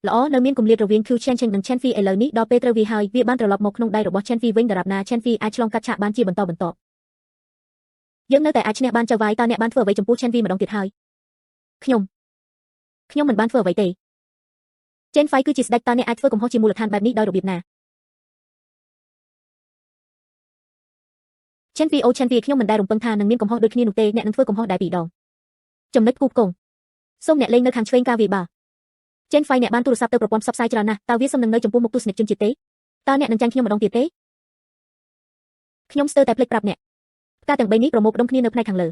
ល្អនៅមានគម្លាតរវាង Q Chen និង Chen Phi ឥឡូវនេះដល់ពេលត្រូវវាហើយវាបានត្រឡប់មកក្នុងដៃរបស់ Chen Phi វិញដរាបណា Chen Phi អាចឆ្លងកាត់ឆាកបានជាបន្តបន្ទាប់យើងនៅតែអាចឈ្នះបានចៅវាយតើអ្នកបានធ្វើអ្វីចំពោះ Chen Phi ម្ដងទៀតហើយខ្ញុំមិនបានធ្វើអ្វីទេ Chen Phi គឺជាស្ដេចតើអ្នកអាចធ្វើកំហុសជាមូលដ្ឋានបែបនេះដោយរបៀបណា Chen Phi អូ Chen Phi ខ្ញុំមិនដែលរំពឹងថានឹងមានកំហុសដូចគ្នានោះទេអ្នកនឹងធ្វើកំហុសដែរពីរដងចំណុចគូបគង់សូមអ្នកលេងនៅខាងឆ្វេងការវាបាChen Phi អ្នកបានទូរស័ព្ទទៅប្រព័ន្ធផ្សព្វផ្សាយច្រើនណាស់តើវាសំនឹងនៅចំពោះមុខទស្សនិកជនជាតិទេតើអ្នកនឹងចាញ់ខ្ញុំម្ដងទៀតទេខ្ញុំស្ទើរតែភ្លេចប្រាប់អ្នកផ្កាទាំង3នេះប្រមូលផ្ដុំគ្នានៅផ្នែកខាងលើ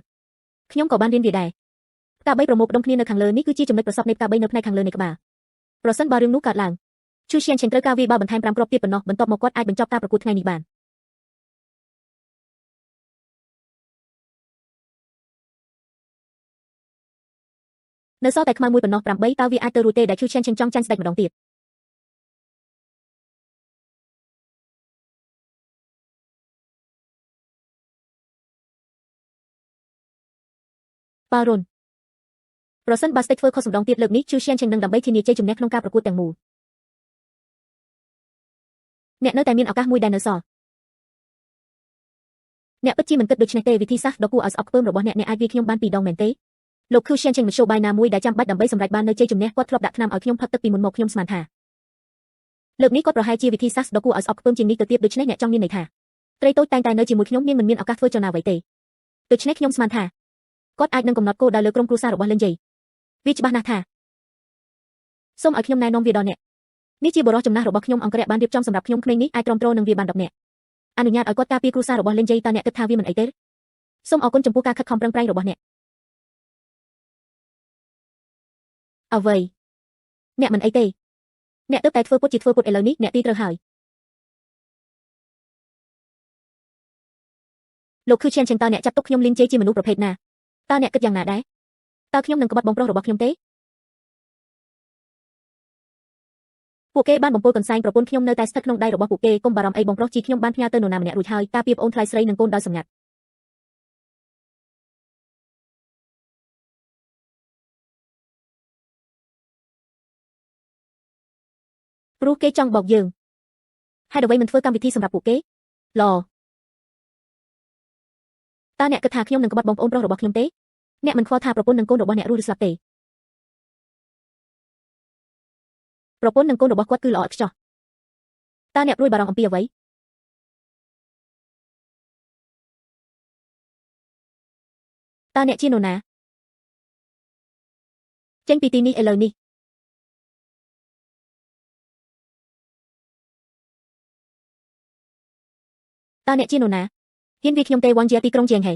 ខ្ញុំក៏បានរៀនវាដែរផ្កា3ប្រមូលផ្ដុំគ្នានៅខាងលើនេះគឺជាចំណុចប្រសពនៃផ្កា3នៅផ្នែកខាងលើនៃក្បាលប្រសិនបើរឿងនោះកើតឡើងឈូសៀនឆេងត្រូវការវាបាបន្ថែម5គ្រាប់ទៀតប៉ុណ្ណោះបន្ទាប់មកគាត់អាចបញ្ចប់ការប្រកួតថ្ងៃនេះបាននៅសល់តែខ្មៅមួយប៉ុណ្ណោះ8តើវាអាចទៅរួចទេដែលឈូសៀនឆេងចង់ចាញ់ស្ដេចម្ដងទៀតប៉ារុនប្រសិនបើស្ដេចធ្វើខុសសម្ដងទៀតលើកនេះឈូសៀនឆេងនឹងដើម្បីធានាជ័យជំនះក្នុងការប្រកួតទាំងមូលអ្នកនៅតែមានឱកាសមួយដែលនៅសល់អ្នកពិតជាមិនគិតដូច្នេះទេវិធីសាស្ត្រដ៏គួរឲ្យស្អប់ខ្ពើមរបស់អ្នកអាចវាខ្ញុំបាន2ដងមែនទេលោកខូសៀនឆេងមធ្យោបាយណាមួយដែលចាំបាច់ដើម្បីសម្រេចបាននូវជ័យជំនះគាត់ធ្លាប់ដាក់ថ្នាំឲ្យខ្ញុំផឹកទឹកពីមុនមកខ្ញុំស្មានថាលើកនេះគាត់ប្រហែលជាវិធីសាស្ត្រដ៏គួរឲ្យស្អប់ខ្ពើមជាងនេះទៅទៀតដូច្នេះអ្នកចង់មានន័យថាត្រីតូចតែងតែនៅជាមួយខ្ញុំនាងមិនមានឱកាសធ្វើចលនាអ្វីទេដូច្នេះខ្ញុំស្មានថាគាត់អាចនឹងកំណត់គោលដៅលើក្រុមគ្រួសាររបស់លិនជ័យវាច្បាស់ណាស់ថាសូមឲ្យខ្ញុំណែនាំវាដល់អ្នកនេះជាបរិសុទ្ធចំណាស់របស់ខ្ញុំអង្គរៈបានរៀបចំសម្រាប់ខ្ញុំក្មេងនេះអាចទ្រាំទ្រនឹងវាបាន10នាក់អនុញ្ញាតឲ្យគាត់ការពារគ្រួសាររបស់លិនជ័យតើអ្នកគិតថាវាមិនអីទេសូមអរគុណចំពោះការខិតខំប្រឹងប្រែងរបស់អ្នកអ្វីអ្នកមិនអីទេអ្នកទើបតែធ្វើពុតជាធ្វើពុតឥឡូវនេះអ្នកទីត្រូវហើយលោកគឺឈៀនឆេងតើអ្នកចាត់ទុកខ្ញុំលិនជ័យជាមនុស្សប្រភេទណាតើអ្នកគិតយ៉ាងណាដែរតើខ្ញុំនឹងក្បត់បងប្រុសរបស់ខ្ញុំទេពួកគេបានបំពុលកន្សែងប្រពន្ធខ្ញុំនៅតែស្ថិតក្នុងដៃរបស់ពួកគេកុំបារម្ភអីបងប្រុសជីខ្ញុំបានផ្ញើទៅនរណាម្នាក់រួចហើយការពារប្អូនថ្លៃស្រីនិងកូនដោយសម្ងាត់ព្រោះគេចង់បោកយើងហើយអ្វីមិនធ្វើកម្មវិធីសម្រាប់ពួកគេឡតើអ្នកគិតថាខ្ញុំនឹងក្បត់បងប្អូនប្រុសរបស់ខ្ញុំទេអ្នកមិនខ្វល់ថាប្រពន្ធនិងកូនរបស់អ្នករស់ឬស្លាប់ទេប្រពន្ធនិងកូនរបស់គាត់គឺល្អឥតខ្ចោះតើអ្នកព្រួយបារម្ភអំពីអ្វីតើអ្នកជានរណាចេញពីទីនេះឥឡូវនេះតើអ្នកជានរណាហ៊ានវាខ្ញុំទេវ៉ាន់ជាទីក្រុងជាងហេ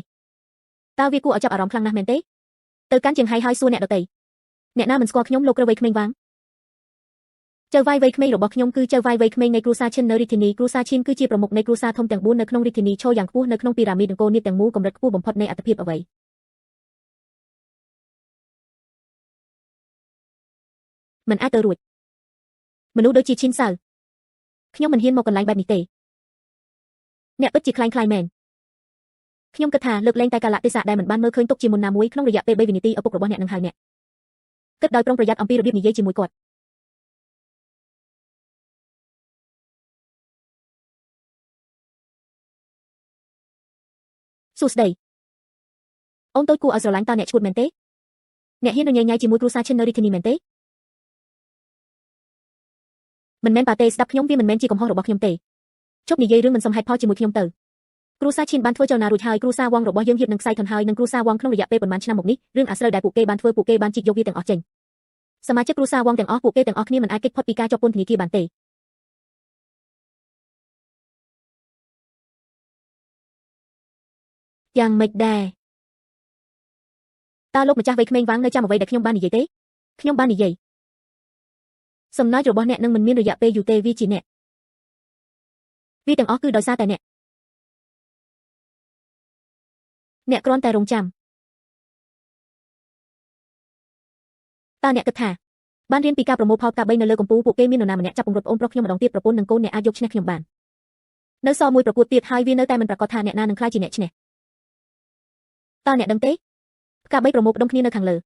តើវាគួរឲ្យចាប់អារម្មណ៍ខ្លាំងណាស់មែនទេទៅកាន់ជាងហៃហើយសួរអ្នកដទៃអ្នកណាមិនស្គាល់ខ្ញុំលោកក្រវៃក្មេងវាងចៅវាយវ័យក្មេងរបស់ខ្ញុំគឺចៅវាយវ័យក្មេងនៃគ្រួសារឈិននៅរាជធានីគ្រួសារឈិនគឺជាប្រមុខនៃគ្រួសារធំទាំង4នៅក្នុងរាជធានីឈោយ៉ាងខ្ពស់នៅក្នុងពីរ៉ាមីដអង្គរនាបទាំងមូលកម្រិតខ្ពស់បំផុតនៃអត្ថភាពអ្វីមិនអាចទៅរួចមនុស្សដូចជាឈិនសៅខ្ញុំមិនហ៊ានមកកន្លែងបែបនេះទេអ្នកពិតជាខ្លាំងមែនខ្ញុំគិតថាលើកលែងតែកាលៈទេសៈដែលមិនបានមើលឃើញទុកជាមុនណាមួយក្នុងរយៈពេល3វិនាទីឪពុករបស់អ្នកនឹងហើយអ្នកគិតដោយប្រុងប្រយ័ត្នអំពីរបៀបនិយាយជាមួយគាត់សួស្ដីអូនតូចគួរឲ្យស្រឡាញ់តើអ្នកឈួតមែនទេអ្នកហ៊ានរញ៉េញ៉ៃជាមួយគ្រួសារឈិននៅរាជធានីមែនទេមិនមែនប៉ាទេស្ដាប់ខ្ញុំវាមិនមែនជាកំហុសរបស់ខ្ញុំទេជប់និយាយរឿងមិនសមហេតុផលជាមួយខ្ញុំទៅគ្រួសារឈិនបានធ្វើចលនារួចហើយគ្រួសារវងរបស់យើងហៀបនឹងខ្សែថនហើយនឹងគ្រួសារវងក្នុងរយៈពេលប៉ុន្មានឆ្នាំមកនេះរឿងអាស្រូវដែលពួកគេបានធ្វើពួកគេបានជីកយកវាទាំងអស់ចេញសមាជិកគ្រួសារវងទាំងអស់ពួកគេទាំងអស់គ្នាមិនអាចគេចផុតពីការជាប់ពន្ធនាគារបានទេយ៉ាងម៉េចដែរតើលោកម្ចាស់វ័យក្មេងវាងនៅចាំអ្វីដែលខ្ញុំបាននិយាយទេខ្ញុំបាននិយាយសំណើចរបស់អ្នកនឹងមិនមានរយៈពេលយូរទេវាជាអ្នកវាទាំងអស់គឺដោយសារតែអ្នកគ្រាន់តែរងចាំតើអ្នកគិតថាបានរៀនពីការប្រមូលផលផ្កា3នៅលើកំពូលពួកគេមាននរណាម្នាក់ចាប់ពង្រត់ប្អូនប្រុសខ្ញុំម្ដងទៀតប្រពន្ធនិងកូនអ្នកអាចយកឈ្នះខ្ញុំបាននៅសល់មួយប្រកួតទៀតហើយវានៅតែមិនប្រកាសថាអ្នកណានឹងក្លាយជាអ្នកឈ្នះតើអ្នកដឹងទេផ្កា3ប្រមូលផ្ដុំគ្នានៅខាងលើ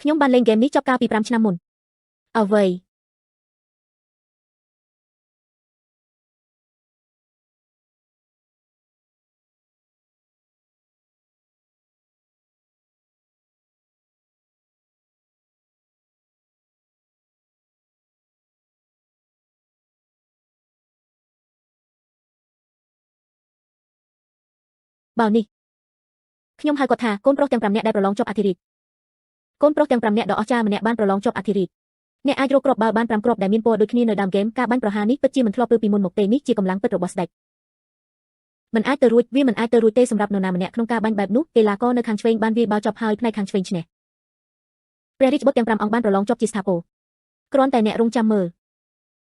ខ្ញុំបានលេងហ្គេមនេះចប់កាលពី5ឆ្នាំមុនអ្វី បើនេះខ្ញុំហៅគាត់ថាកូនប្រុសទាំង5នាក់ដែលប្រឡងជាប់អធិរាជកូនប្រុសទាំង5នាក់ដ៏អស្ចារ្យម្នាក់បានប្រឡងជាប់អធិរាជអ្នកអាចរកគ្រាប់បាល់បាន5គ្រាប់ដែលមានពណ៌ដូចគ្នានៅដើមហ្គេមការបាញ់ប្រហារនេះពិតជាមិនធ្លាប់ពីមុនមកទេនេះជាកម្លាំងពិតរបស់ស្ដេចមិនអាចទៅរួចវាមិនអាចទៅរួចទេសម្រាប់នរណាម្នាក់ក្នុងការបាញ់បែបនោះកីឡាករនៅខាងឆ្វេងបានវាយបាល់ចប់ហើយផ្នែកខាងឆ្វេងឈ្នះព្រះរាជបុត្រទាំង5អង្គបានប្រឡងជាប់ជាស្ថាពរគ្រាន់តែអ្នករងចាំមើល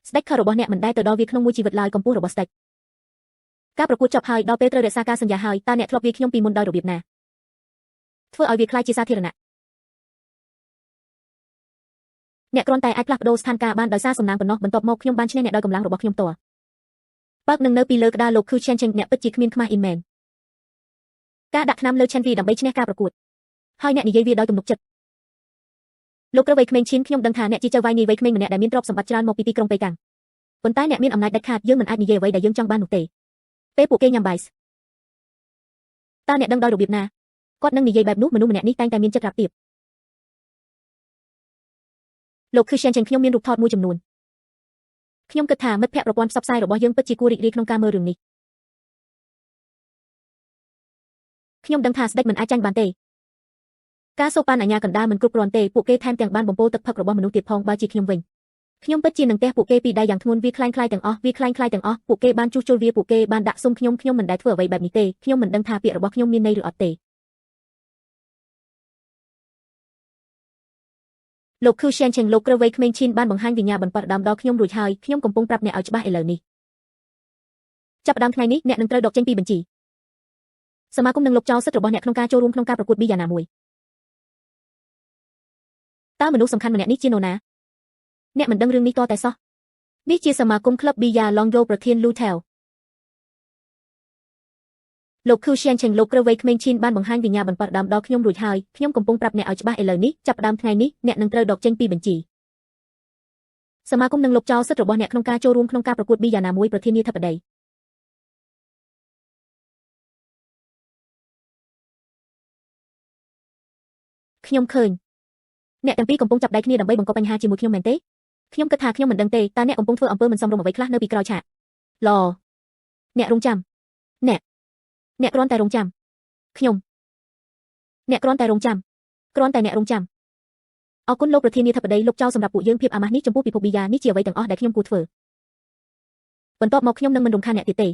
ស្ដេចខឹករបស់អ្នកមិនដែលទៅដល់វាក្នុងមួយជីវិតឡើយកម្ពស់របស់ស្ដេចការប្រកួតចប់ហើយដល់ពេលត្រូវរក្សាការសន្យាហើយតើអ្នកធ្លាប់វាយខ្ញុំពីមុនដោយរបៀបណាធ្វើឲ្យវាខ្លាចជាសាធារណៈអ្នកគ្រាន់តែអាចផ្លាស់ប្ដូរស្ថានភាពបានដោយសារសំណាងប៉ុណ្ណោះបន្ទាប់មកខ្ញុំបានឈ្នះអ្នកដោយកម្លាំងរបស់ខ្ញុំផ្ទាល់បើកនឹងនៅពីលើក្តារលោកគឺChen Chengអ្នកពិតជាគ្មានខ្មាស់អ៊ីមែនការដាក់ថ្នាំលើ Chen Vi ដើម្បីឈ្នះការប្រកួតហើយអ្នកនិយាយវាដោយទំនុកចិត្តលោកក្រវៃក្មេងឈិនខ្ញុំដឹងថាអ្នកជាចៅវាយនីវ័យក្មេងម្នាក់ដែលមានទ្រព្យសម្បត្តិច្រើនមកពីទីក្រុងប៉េកាំងប៉ុន្តែអ្នកមានអំណាចដាច់ខាតយើងមិនអាចនិយាយអ្វីដែលយើងចង់បាននោះទេពេលពួកគេញ៉ាំបាយតើអ្នកដឹងដោយរបៀបណាគាត់នឹងនិយាយបែបនោះមនុស្សម្នាក់នេះតែងតែមានចិត្តរាបទាបលោកគឺChen Chengខ្ញុំមានរូបថតមួយចំនួនខ្ញុំគិតថាមិត្តភ័ក្តិប្រព័ន្ធផ្សព្វផ្សាយរបស់យើងពិតជាគួររីករាយក្នុងការមើលរឿងនេះខ្ញុំដឹងថាស្ដេចមិនអាចចាញ់បានទេការសូប៉ានអាញាកណ្ដាលមិនគ្រប់គ្រាន់ទេពួកគេថែមទាំងបានបំពោទឹកផឹករបស់មនុស្សទៀតផងបើជាខ្ញុំវិញខ្ញុំពិតជានឹងទះពួកគេពីដៃយ៉ាងធ្ងន់វាคล้ายៗទាំងអស់ពួកគេបានជួសជុលវាពួកគេបានដាក់សុំខ្ញុំមិនដែលធ្វើអ្វីបែបនេះទេខ្ញុំមិនដឹងថាពាក្យរបស់ខ្ញុំមានន័យឬអត់ទេលោកគឺChen Chengលោកក្រវៃក្មេងឈិនបានបង្ហាញវិញ្ញាបនបដិដល់ខ្ញុំរួចហើយខ្ញុំកំពុងប្រាប់អ្នកឲ្យច្បាស់ឥឡូវនេះចាប់ផ្ដើមថ្ងៃនេះអ្នកនឹងត្រូវដកចេញពីបញ្ជីសមាគមនឹងលុបចោលសិទ្ធិរបស់អ្នកក្នុងការចូលរួមក្នុងការប្រកួតប៊ីយ៉ាណាមួយតើមនុស្សសំខាន់ម្នាក់នេះជានរណាអ្នកមិនដឹងរឿងនេះតតែសោះនេះជាសមាគមក្លឹបប៊ីយ៉ាឡងយ៉ូប្រធានលូថែវលោកគឺChen Chengលោកក្រវៃក្មេងឈិនបានបង្ហាញវិញ្ញាបនបដិដល់ខ្ញុំរួចហើយខ្ញុំកំពុងប្រាប់អ្នកឲ្យច្បាស់ឥឡូវនេះចាប់ផ្ដើមថ្ងៃនេះអ្នកនឹងត្រូវដកចេញពីបញ្ជីសមាគមនឹងលុបចោលសិទ្ធិរបស់អ្នកក្នុងការចូលរួមក្នុងការប្រកួតប៊ីយ៉ាណាមួយប្រធានាធិបតីខ្ញុំឃើញអ្នកទាំងពីរកំពុងចាប់ដៃគ្នាដើម្បីបង្កបញ្ហាជាមួយខ្ញុំមែនទេខ្ញុំគិតថាខ្ញុំមិនដឹងទេតើអ្នកកំពុងធ្វើអំពើមិនសមរម្យអ្វីខ្លះនៅពីក្រោយឆាកឡអ្នករងចាំអ្នកគ្រាន់តែរងចាំខ្ញុំអ្នកគ្រាន់តែរងចាំអ្នករងចាំអរគុណលោកប្រធានាធិបតីលោកចៅសម្រាប់ពួកយើងភាពអាម៉ាស់នេះចំពោះពិភពប៊ីយ៉ានេះជាអ្វីទាំងអស់ដែលខ្ញុំគួរធ្វើបន្ទាប់មកខ្ញុំនឹងមិនរំខានអ្នកទៀតទេ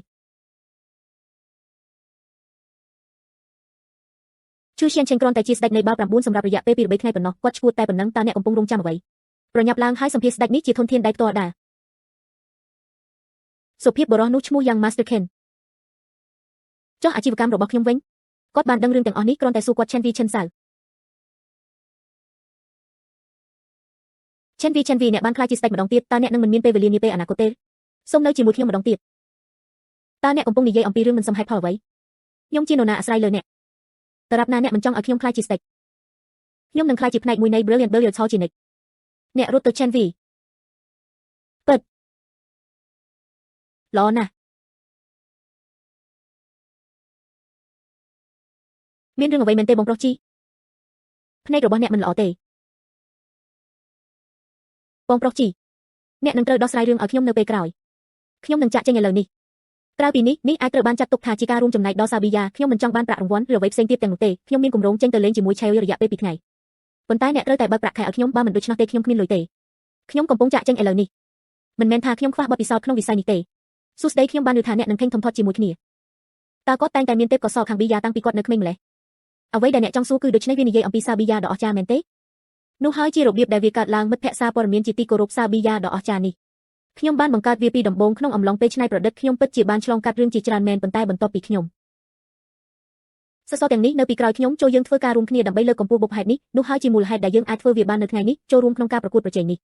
ឈឺChen Chengគ្រាន់តែជាស្ដេចនៃបាល់9សម្រាប់រយៈពេល2-3ថ្ងៃប៉ុណ្ណោះគាត់ឈួតតែប៉ុណ្ណឹងតើអ្នកកំពុងរងចាំអ្វីប្រញាប់ឡើងហើយសម្ភារស្ដេចនេះជាធនធានដៃផ្ទាល់ដែរសុភាពបរោះនោះឈ្មោះយ៉ាង Master Ken ចុះអាជីវកម្មរបស់ខ្ញុំវិញគាត់បានដឹងរឿងទាំងអស់នេះគ្រាន់តែសួរគាត់Chen Vi Chen Sao Chen Viអ្នកបានខ្លាចជាស្ដេចម្ដងទៀតតើអ្នកនឹងមិនមានពេលវេលានាពេលអនាគតទេសូមនៅជាមួយខ្ញុំម្ដងទៀតតើអ្នកកំពុងនិយាយអំពីរឿងមិនសមហេតុផលអ្វីខ្ញុំជានរណាអាស្រ័យលើអ្នកតើរាប់ណាអ្នកមិនចង់ឲ្យខ្ញុំខ្លាចជាស្ដេចខ្ញុំនឹងខ្លាចជាផ្នែកមួយនៃ Brilliant Billiards Hall ជានិច្ចអ្នករត់ទៅChen Viពិតល្អណាស់មានរឿងអ្វីមែនទេបងប្រុសជីភ្នែករបស់អ្នកមិនល្អទេបងប្រុសជីអ្នកនឹងត្រូវដោះស្រាយរឿងឲ្យខ្ញុំនៅពេលក្រោយខ្ញុំនឹងចាក់ចេញឥឡូវនេះក្រៅពីនេះអាចត្រូវបានចាត់ទុកថាជាការរួមចំណែកដល់សាប៊ីយ៉ាខ្ញុំមិនចង់បានប្រាក់រង្វាន់ឬអ្វីផ្សេងទៀតទាំងនោះទេខ្ញុំមានគម្រោងចេញទៅលេងជាមួយឆេវរយៈពេល2ថ្ងៃប៉ុន្តែអ្នកត្រូវតែបើកប្រាក់ខែឲ្យខ្ញុំបើមិនដូច្នោះទេខ្ញុំគ្មានលុយទេខ្ញុំកំពុងចាក់ចេញឥឡូវនេះមិនមែនថាខ្ញុំខ្វះបទពិសោធន៍ក្នុងវិស័យនេះទេសួស្ដីខ្ញុំបានឮថាអ្នកនឹងខេងធំធាត់ជាមួយគ្នាតើគាត់តែងតែមានទេពកោសល្យខាងប៊ីយ៉ាតាំងពីគាត់នៅក្មេងម្ល៉េះអ្វីដែលអ្នកចង់សួរគឺដូច្នេះវានិយាយអំពីសាប៊ីយ៉ាដ៏អស្ចារ្យមែនទេនោះហើយជារបៀបដែលវាកើតឡើងមិត្តភក្តិសារព័ត៌មានជាទីគោរពសាប៊ីយ៉ាដ៏អស្ចារ្យនេះខ្ញុំបានបង្កើតវាពីដំបូងក្នុងអំឡុងពេលច្នៃប្រឌិតខ្ញុំពិតជាបានឆ្លងកាត់រឿងជាច្រើនមែនប៉ុន្តែបន្ទាប់ពីខ្ញុំសសរទាំងនេះនៅពីក្រោយខ្ញុំចូលយើងធ្វើការរួមគ្នាដើម្បីលើកកម្ពស់បុព្វហេតុនេះនោះហើយជាមូលហេតុដែលយើងអាចធ្វើវាបាននៅថ្ងៃនេះចូលរួមក្នុងការប្រកួតប្រជែងនេះ